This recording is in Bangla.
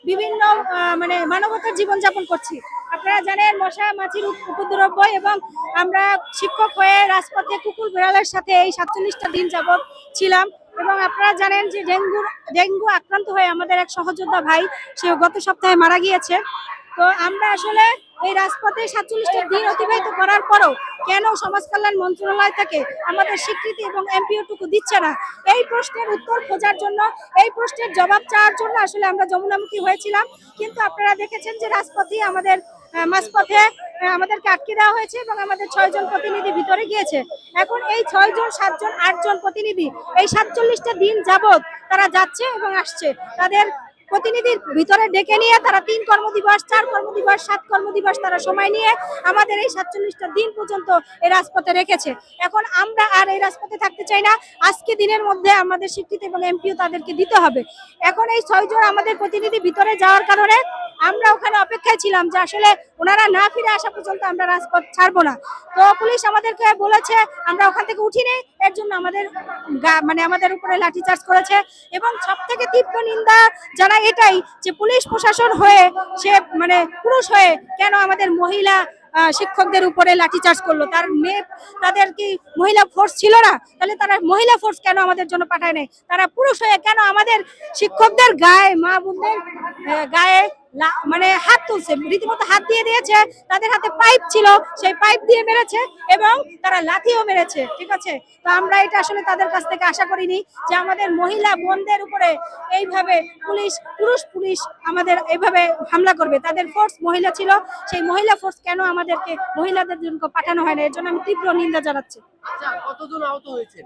বিভিন্ন মানে মানবতার জীবনযাপন করছি। আপনারা জানেন মশা মাছির উপদ্রব্য, এবং আমরা শিক্ষক হয়ে রাজপথে কুকুর বিড়ালের সাথে এই 47টা দিন যাবৎ ছিলাম। এবং আপনারা জানেন যে ডেঙ্গু আক্রান্ত হয়ে আমাদের এক সহযোদ্ধা ভাই সে গত সপ্তাহে মারা গিয়েছে। তো আমরা আসলে এই রাজপথে 47টা দিন অতিবাহিত করার পরও কেন সমাজ কল্যাণ মন্ত্রণালয় থেকে আমাদের স্বীকৃতি এবং এমপিওটুকু দিচ্ছে না, এই প্রশ্নের উত্তর খোঁজার জন্য, এই প্রশ্নের জবাব চাওয়ার জন্য আসলে আমরা যমুনামুখী হয়েছিলাম। কিন্তু আপনারা দেখেছেন যে রাজপথে আমাদের মাঝপথে আমাদেরকে আটকে দেওয়া হয়েছে এবং আমাদের 6 জন প্রতিনিধি ভিতরে গিয়েছে। এখন এই 6 জন 7 জন 8 জন প্রতিনিধি এই 47টা দিন যাবৎ তারা যাচ্ছে এবং আসছে। তাদের প্রতিনিধির ভিতরে ডেকে নিয়ে তারা 3 কর্মদিবস, 4 কর্মদিবস, 7 কর্মদিবস তারা সময় নিয়ে আমাদের এই 47টা দিন পর্যন্ত এই রাজপথে রেখেছে। এখন আমরা আর এই রাজপথে থাকতে চাই না। আজকে দিনের মধ্যে আমাদের স্বীকৃতি এবং এমপিও তাদেরকে দিতে হবে। এখন এই 6 জন আমাদের প্রতিনিধি ভিতরে যাওয়ার কারণে আমরা ওখানে অপেক্ষায় ছিলাম যে আসলে ওনারা না ফিরে আসা পর্যন্ত আমরা রাজপথ ছাড়বো না। তো পুলিশ আমাদেরকে বলেছে আমরা ওখান থেকে উঠিনি, এর জন্য আমাদের মানে আমাদের উপরে লাঠিচার্জ করেছে। এবং সব থেকে তীব্র নিন্দা জানাই এটাই যে পুলিশ প্রশাসন হয়ে সে মানে পুরুষ হয়ে কেন আমাদের মহিলা শিক্ষকদের উপরে লাঠিচার্জ করলো। তার মেয়ে, তাদের কি মহিলা ফোর্স ছিল না? তাহলে তারা মহিলা ফোর্স কেন আমাদের জন্য পাঠায় নাই? তারা পুরুষ হয়ে কেন আমাদের শিক্ষকদের গায়ে, মা বোনদের গায়ে মানে হাত তুলছে, রীতিমতো হাত দিয়ে দিয়েছে। তাদের হাতে পাইপ ছিল, সেই পাইপ দিয়ে মেরেছে এবং তারা লাঠিও মেরেছে। ঠিক আছে, তো আমরা এটা আসলে তাদের কাছ থেকে আশা করিনি যে আমাদের মহিলা বোনদের উপরে এইভাবে পুরুষ পুলিশ আমাদের এইভাবে হামলা করবে। তাদের ফোর্স মহিলা ছিল, সেই মহিলা ফোর্স কেন আমাদেরকে মহিলাদের জন্য পাঠানো হয় না, এর জন্য আমি তীব্র নিন্দা জানাচ্ছি। আচ্ছা, কতজন আহত হয়েছেন?